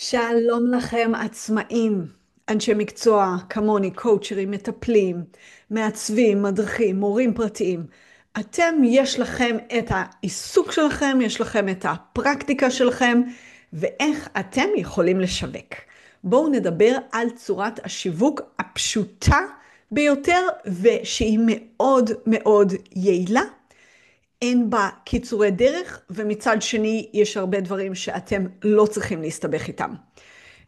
שלום לכם עצמאים, אנשי מקצוע כמוני, קואוצ'רים, מטפלים, מעצבים, מדריכים, מורים פרטיים. יש לכם את העיסוק שלכם, יש לכם את הפרקטיקה שלכם, ואיך אתם יכולים לשווק. בואו נדבר על צורת השיווק הפשוטה ביותר, ושהיא מאוד מאוד יעילה. אין בה קיצורי דרך, ומצד שני יש הרבה דברים שאתם לא צריכים להסתבך איתם.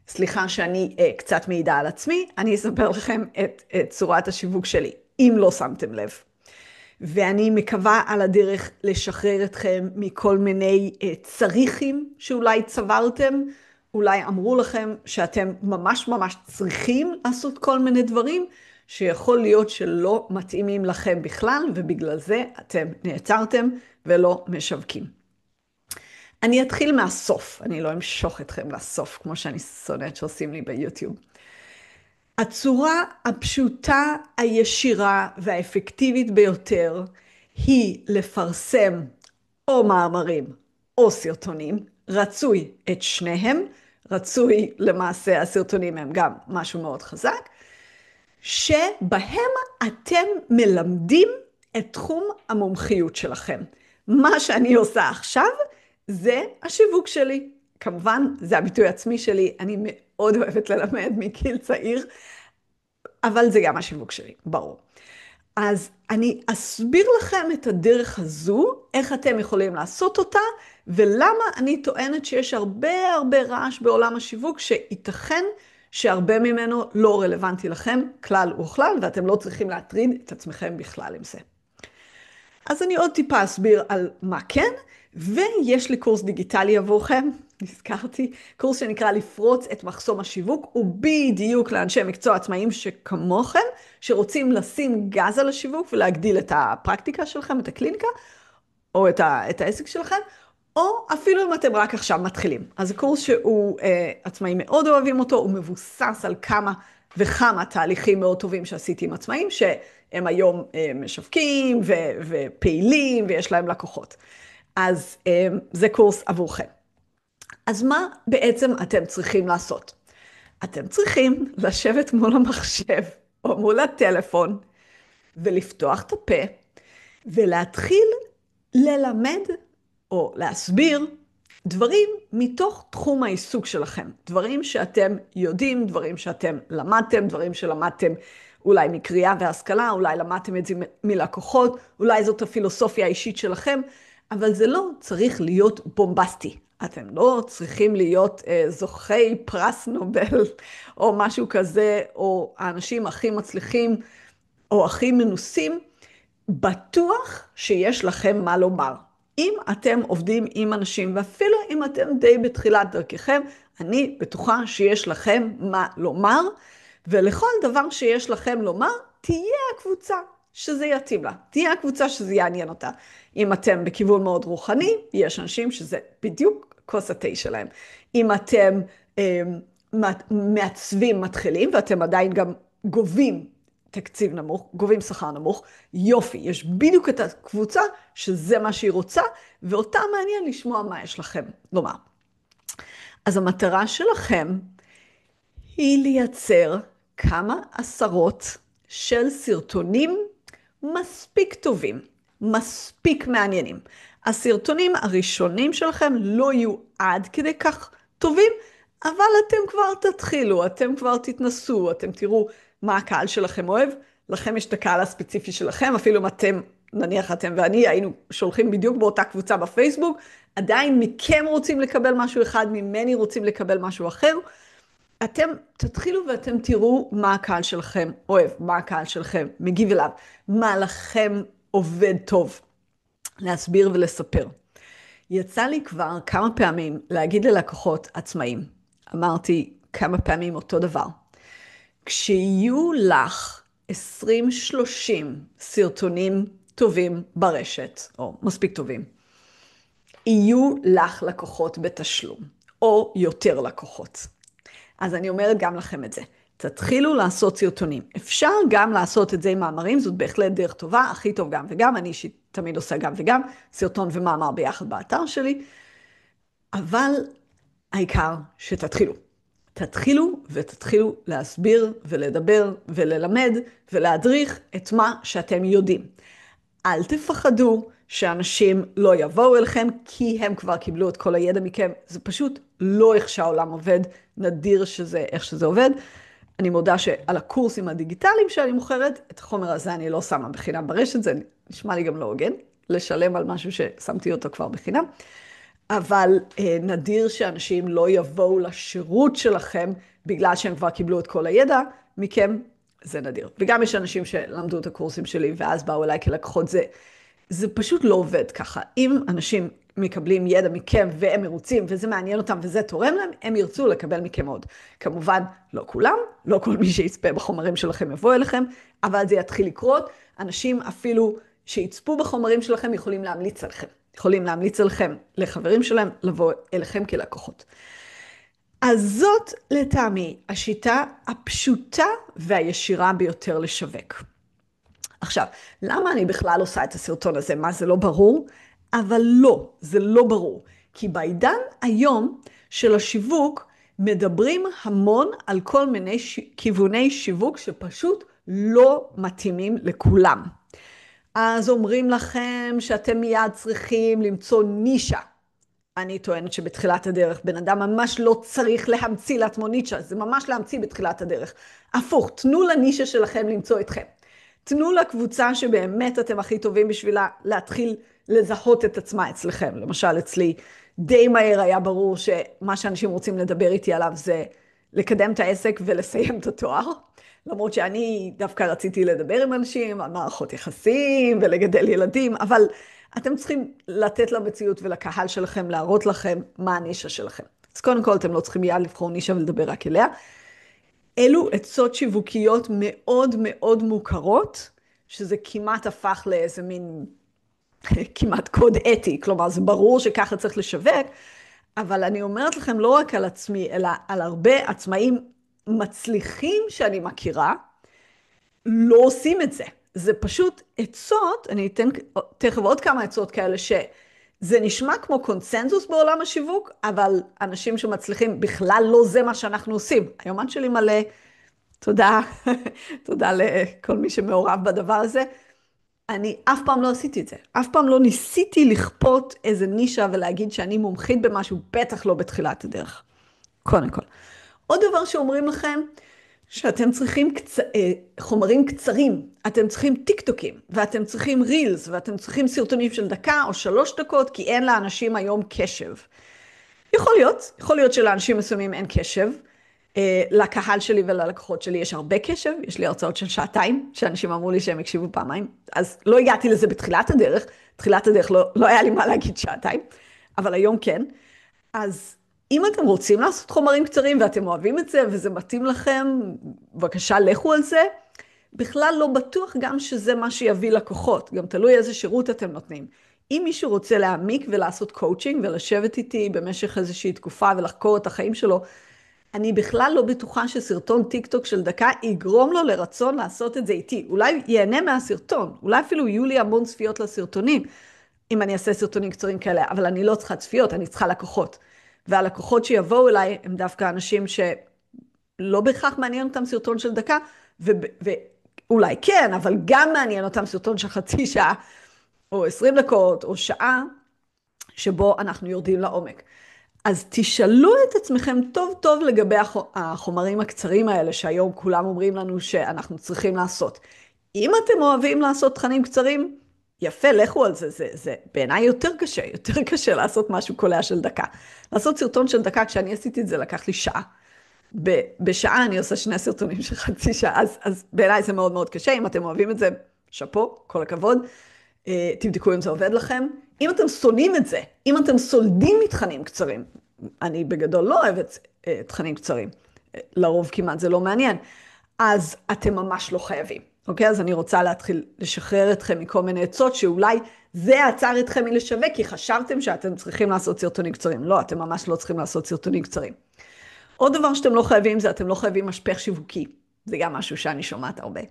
סליחה שאני קצת מעידה על עצמי, אני אספר לכם את צורת השיווק שלי, אם לא שמתם לב. ואני מקווה על הדרך לשחרר אתכם מכל מיני צריכים שאולי צברתם, אולי אמרו לכם שאתם ממש ממש צריכים לעשות כל מיני דברים, שיכול להיות שלא מתאימים לכם בכלל, ובגלל זה אתם נעצרתם ולא משווקים. אני אתחיל מהסוף, אני לא אמשוך אתכם לסוף, כמו שאני שונאת שעושים לי ביוטיוב. הצורה הפשוטה, הישירה והאפקטיבית ביותר, היא לפרסם או מאמרים או סרטונים, רצוי את שניהם, רצוי למעשה הסרטונים הם גם משהו מאוד חזק, שבהם אתם מלמדים את תחום המומחיות שלכם. מה שאני עושה עכשיו זה השיווק שלי. כמובן, זה הביטוי עצמי שלי, אני מאוד אוהבת ללמד מגיל צעיר, אבל זה גם השיווק שלי, ברור. אז אני אסביר לכם את הדרך הזו, איך אתם יכולים לעשות אותה, ולמה אני טוענת שיש הרבה הרבה רעש בעולם השיווק, שייתכן שהרבה ממנו לא רלוונטי לכם, כלל וכלל, ואתם לא צריכים להטריד את עצמכם בכלל עם זה. אז אני עוד טיפה אסביר על מה כן, ויש לי קורס דיגיטלי עבורכם, נזכרתי, קורס שנקרא לפרוץ את מחסום השיווק, הוא בדיוק לאנשי מקצוע עצמאיים שכמוכם, שרוצים לשים גז על השיווק ולהגדיל את הפרקטיקה שלכם, את הקליניקה, או את העסק שלכם, או אפילו אם אתם רק עכשיו מתחילים. אז הקורס שהוא עצמאים מאוד אוהבים אותו, הוא מבוסס על כמה וכמה תהליכים מאוד טובים שעשיתי עם עצמאים, שהם היום משווקים ופעילים ויש להם לקוחות. אז זה קורס עבורכם. אז מה בעצם אתם צריכים לעשות? אתם צריכים לשבת מול המחשב או מול הטלפון ולפתוח את הפה ולהתחיל ללמד או להסביר דברים מתוך תחום העיסוק שלכם. דברים שאתם יודעים, דברים שאתם למדתם, דברים שלמדתם אולי מקריאה והשכלה, אולי למדתם את זה מלקוחות, אולי זאת הפילוסופיה האישית שלכם, אבל זה לא צריך להיות בומבסטי. אתם לא צריכים להיות זוכי פרס נובל או משהו כזה, או האנשים הכי מצליחים או הכי מנוסים. בטוח שיש לכם מה לומר. אם אתם עובדים עם אנשים, ואפילו אם אתם די בתחילת דרככם, אני בטוחה שיש לכם מה לומר, ולכל דבר שיש לכם לומר, תהיה הקבוצה שזה יתאים לה. תהיה הקבוצה שזה יעניין אותה. אם אתם בכיוון מאוד רוחני, יש אנשים שזה בדיוק כוס התה שלהם. אם אתם מעצבים מתחילים, ואתם עדיין גם גובים תקציב נמוך, גובים שכר נמוך, יופי, יש בדיוק את הקבוצה שזה מה שהיא רוצה, ואותה מעניין לשמוע מה יש לכם לומר. אז המטרה שלכם היא לייצר כמה עשרות של סרטונים מספיק טובים, מספיק מעניינים. הסרטונים הראשונים שלכם לא יהיו עד כדי כך טובים, אבל אתם כבר תתחילו, אתם כבר תתנסו, אתם תראו מה הקהל שלכם אוהב, לכם יש את הקהל הספציפי שלכם, אפילו אם אתם, נניח אתם ואני היינו שולחים בדיוק באותה קבוצה בפייסבוק, עדיין מכם רוצים לקבל משהו אחד, ממני רוצים לקבל משהו אחר, אתם תתחילו ואתם תראו מה הקהל שלכם אוהב, מה הקהל שלכם מגיב אליו, מה לכם עובד טוב, להסביר ולספר. יצא לי כבר כמה פעמים להגיד ללקוחות עצמאים, אמרתי כמה פעמים אותו דבר, כשיהיו לך 20-30 סרטונים טובים ברשת, או מספיק טובים, יהיו לך לקוחות בתשלום, או יותר לקוחות. אז אני אומרת גם לכם את זה. תתחילו לעשות סרטונים. אפשר גם לעשות את זה עם מאמרים, זאת בהחלט דרך טובה, הכי טוב גם וגם, אני אישית תמיד עושה גם וגם, סרטון ומאמר ביחד באתר שלי, אבל העיקר שתתחילו. תתחילו ותתחילו להסביר ולדבר וללמד ולהדריך את מה שאתם יודעים. אל תפחדו שאנשים לא יבואו אליכם כי הם כבר קיבלו את כל הידע מכם. זה פשוט לא איך שהעולם עובד, נדיר איך שזה עובד. אני מודה שעל הקורסים הדיגיטליים שאני מוכרת, את החומר הזה אני לא שמה בחינם ברשת, זה נשמע לי גם לא הוגן, לשלם על משהו ששמתי אותו כבר בחינם. אבל נדיר שאנשים לא יבואו לשירות שלכם בגלל שהם כבר קיבלו את כל הידע מכם, זה נדיר. וגם יש אנשים שלמדו את הקורסים שלי ואז באו אליי כלקוחות, זה פשוט לא עובד ככה. אם אנשים מקבלים ידע מכם והם מרוצים וזה מעניין אותם וזה תורם להם, הם ירצו לקבל מכם עוד. כמובן, לא כולם, לא כל מי שיצפה בחומרים שלכם יבוא אליכם, אבל זה יתחיל לקרות. אנשים אפילו שיצפו בחומרים שלכם יכולים להמליץ עליכם. יכולים להמליץ עליכם לחברים שלהם לבוא אליכם כלקוחות. אז זאת לטעמי השיטה הפשוטה והישירה ביותר לשווק. עכשיו, למה אני בכלל עושה את הסרטון הזה? מה, זה לא ברור? אבל לא, זה לא ברור. כי בעידן היום של השיווק מדברים המון על כל מיני כיווני שיווק שפשוט לא מתאימים לכולם. אז אומרים לכם שאתם מיד צריכים למצוא נישה. אני טוענת שבתחילת הדרך בן אדם ממש לא צריך להמציא לעצמו נישה, זה ממש להמציא בתחילת הדרך. הפוך, תנו לנישה שלכם למצוא אתכם. תנו לקבוצה שבאמת אתם הכי טובים בשבילה להתחיל לזהות את עצמה אצלכם. למשל אצלי די מהר היה ברור שמה שאנשים רוצים לדבר איתי עליו זה לקדם את העסק ולסיים את התואר. למרות שאני דווקא רציתי לדבר עם אנשים על מערכות יחסים ולגדל ילדים, אבל אתם צריכים לתת למציאות ולקהל שלכם, להראות לכם מה הנישה שלכם. אז קודם כל אתם לא צריכים מיד לבחור נישה ולדבר רק אליה. אלו עצות שיווקיות מאוד מאוד מוכרות, שזה כמעט הפך לאיזה מין, כמעט קוד אתי, כלומר זה ברור שככה צריך לשווק, אבל אני אומרת לכם לא רק על עצמי, אלא על הרבה עצמאים מצליחים שאני מכירה, לא עושים את זה. זה פשוט עצות, אני אתן תכף עוד כמה עצות כאלה שזה נשמע כמו קונצנזוס בעולם השיווק, אבל אנשים שמצליחים בכלל לא זה מה שאנחנו עושים. היומן שלי מלא, תודה, תודה לכל מי שמעורב בדבר הזה. אני אף פעם לא עשיתי את זה. אף פעם לא ניסיתי לכפות איזה נישה ולהגיד שאני מומחית במשהו, בטח לא בתחילת הדרך. קודם כל. עוד דבר שאומרים לכם, שאתם צריכים חומרים קצרים, אתם צריכים טיקטוקים, ואתם צריכים רילס, ואתם צריכים סרטונים של דקה או 3 דקות, כי אין לאנשים היום קשב. יכול להיות שלאנשים מסוימים אין קשב, לקהל שלי וללקוחות שלי יש הרבה קשב, יש לי הרצאות של 2 שעות, שאנשים אמרו לי שהם הקשיבו פעמיים, אז לא הגעתי לזה בתחילת הדרך, תחילת הדרך לא היה לי מה להגיד 2 שעות, אבל היום כן, אז אם אתם רוצים לעשות חומרים קצרים ואתם אוהבים את זה וזה מתאים לכם, בבקשה לכו על זה. בכלל לא בטוח גם שזה מה שיביא לקוחות, גם תלוי איזה שירות אתם נותנים. אם מישהו רוצה להעמיק ולעשות קואוצ'ינג ולשבת איתי במשך איזושהי תקופה ולחקור את החיים שלו, אני בכלל לא בטוחה שסרטון טיק טוק של דקה יגרום לו לרצון לעשות את זה איתי. אולי ייהנה מהסרטון, אולי אפילו יהיו לי המון צפיות לסרטונים, אם אני אעשה סרטונים קצרים כאלה, אבל אני לא צריכה צפיות, אני צריכה לקוחות. והלקוחות שיבואו אליי הם דווקא אנשים שלא בהכרח מעניין אותם סרטון של דקה, ואולי כן, אבל גם מעניין אותם סרטון של חצי שעה, או 20 דקות, או שעה, שבו אנחנו יורדים לעומק. אז תשאלו את עצמכם טוב טוב לגבי החומרים הקצרים האלה, שהיום כולם אומרים לנו שאנחנו צריכים לעשות. אם אתם אוהבים לעשות תכנים קצרים, יפה, לכו על זה, זה בעיניי יותר קשה לעשות משהו קולע של דקה. לעשות סרטון של דקה, כשאני עשיתי את זה, לקח לי שעה. בשעה אני עושה 2 סרטונים של חצי שעה, אז בעיניי זה מאוד מאוד קשה. אם אתם אוהבים את זה, שפו, כל הכבוד. תבדקו אם זה עובד לכם. אם אתם שונאים את זה, אם אתם סולדים מתכנים קצרים, אני בגדול לא אוהבת תכנים קצרים, לרוב כמעט זה לא מעניין, אז אתם ממש לא חייבים. אוקיי? אז אני רוצה להתחיל לשחרר אתכם מכל מיני עצות, שאולי זה עצר אתכם מלשווק, כי חשבתם שאתם צריכים לעשות סרטונים קצרים. לא, אתם ממש לא צריכים לעשות סרטונים קצרים. עוד דבר שאתם לא חייבים זה, אתם לא חייבים משפך שיווקי. זה גם משהו שאני שומעת הרבה.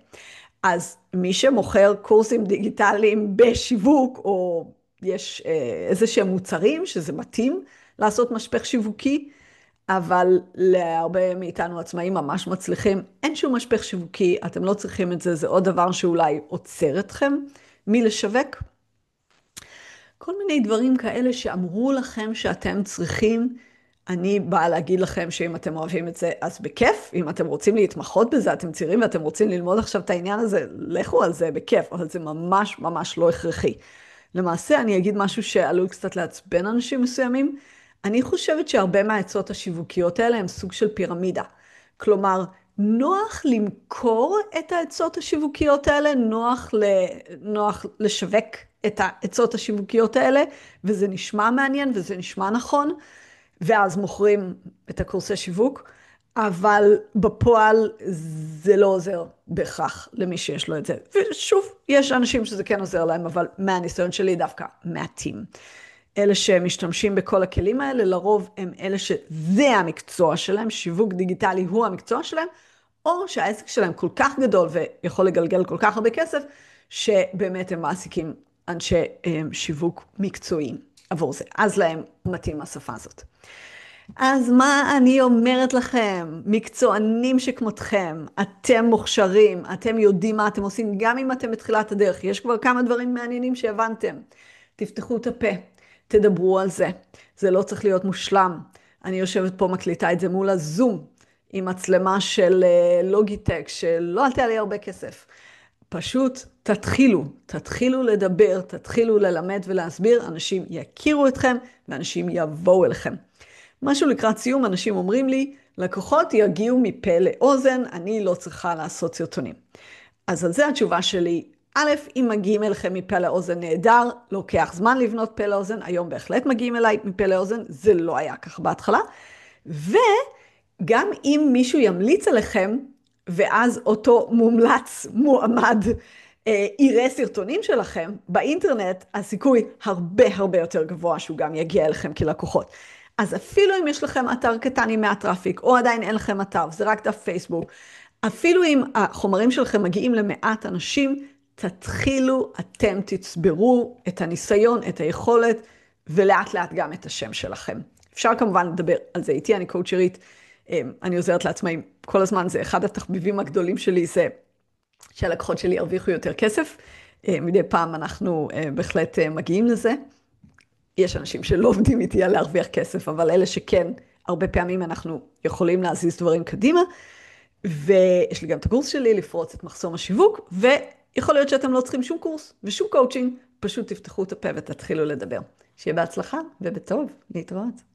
אז מי שמוכר קורסים דיגיטליים בשיווק, או יש איזה שהם מוצרים שזה מתאים לעשות משפך שיווקי, אבל להרבה מאיתנו עצמאים ממש מצליחים. אין שום משפך שיווקי, אתם לא צריכים את זה, זה עוד דבר שאולי עוצר אתכם מלשווק. כל מיני דברים כאלה שאמרו לכם שאתם צריכים. אני באה להגיד לכם שאם אתם אוהבים את זה, אז בכיף. אם אתם רוצים להתמחות בזה, אתם צעירים ואתם רוצים ללמוד עכשיו את העניין הזה, לכו על זה בכיף, אבל זה ממש ממש לא הכרחי. למעשה, אני אגיד משהו שעלול קצת לעצבן אנשים מסוימים. אני חושבת שהרבה מהעצות השיווקיות האלה הם סוג של פירמידה. כלומר, נוח למכור את העצות השיווקיות האלה, נוח לשווק את העצות השיווקיות האלה, וזה נשמע מעניין וזה נשמע נכון, ואז מוכרים את הקורסי שיווק, אבל בפועל זה לא עוזר בהכרח למי שיש לו את זה. ושוב, יש אנשים שזה כן עוזר להם, אבל מהניסיון שלי דווקא מעטים. אלה שמשתמשים בכל הכלים האלה, לרוב הם אלה שזה המקצוע שלהם, שיווק דיגיטלי הוא המקצוע שלהם, או שהעסק שלהם כל כך גדול ויכול לגלגל כל כך הרבה כסף, שבאמת הם מעסיקים אנשי שיווק מקצועיים עבור זה. אז להם מתאים השפה הזאת. אז מה אני אומרת לכם? מקצוענים שכמותכם, אתם מוכשרים, אתם יודעים מה אתם עושים, גם אם אתם בתחילת הדרך. יש כבר כמה דברים מעניינים שהבנתם. תפתחו את הפה, תדברו על זה. זה לא צריך להיות מושלם. אני יושבת פה, מקליטה את זה מול הזום, עם מצלמה של לוגיטק, שלא עלתה לי הרבה כסף. פשוט תתחילו לדבר, תתחילו ללמד ולהסביר, אנשים יכירו אתכם ואנשים יבואו אליכם. משהו לקראת סיום, אנשים אומרים לי, לקוחות יגיעו מפה לאוזן, אני לא צריכה לעשות סרטונים. אז על זה התשובה שלי, א', אם מגיעים אליכם מפה לאוזן נהדר, לוקח זמן לבנות פה לאוזן, היום בהחלט מגיעים אליי מפה לאוזן, זה לא היה כך בהתחלה. וגם אם מישהו ימליץ עליכם, ואז אותו מומלץ מועמד יראה סרטונים שלכם באינטרנט, הסיכוי הרבה יותר גבוה שהוא גם יגיע אליכם כלקוחות. אז אפילו אם יש לכם אתר קטן עם מעט טראפיק, או עדיין אין לכם אתר, זה רק דף פייסבוק, אפילו אם החומרים שלכם מגיעים למעט אנשים, תתחילו, אתם תצברו את הניסיון, את היכולת, ולאט לאט גם את השם שלכם. אפשר כמובן לדבר על זה איתי, אני קואוצ'רית, אני עוזרת לעצמאים כל הזמן, זה אחד התחביבים הגדולים שלי, זה שהלקוחות שלי ירוויחו יותר כסף. מדי פעם אנחנו בהחלט מגיעים לזה. יש אנשים שלא עובדים איתי על להרוויח כסף, אבל אלה שכן, הרבה פעמים אנחנו יכולים להזיז דברים קדימה, ויש לי גם את הקורס שלי לפרוץ את מחסום השיווק, ויכול להיות שאתם לא צריכים שום קורס ושום קואוצ'ינג, פשוט תפתחו את הפה ותתחילו לדבר. שיהיה בהצלחה ובטוב, להתראות.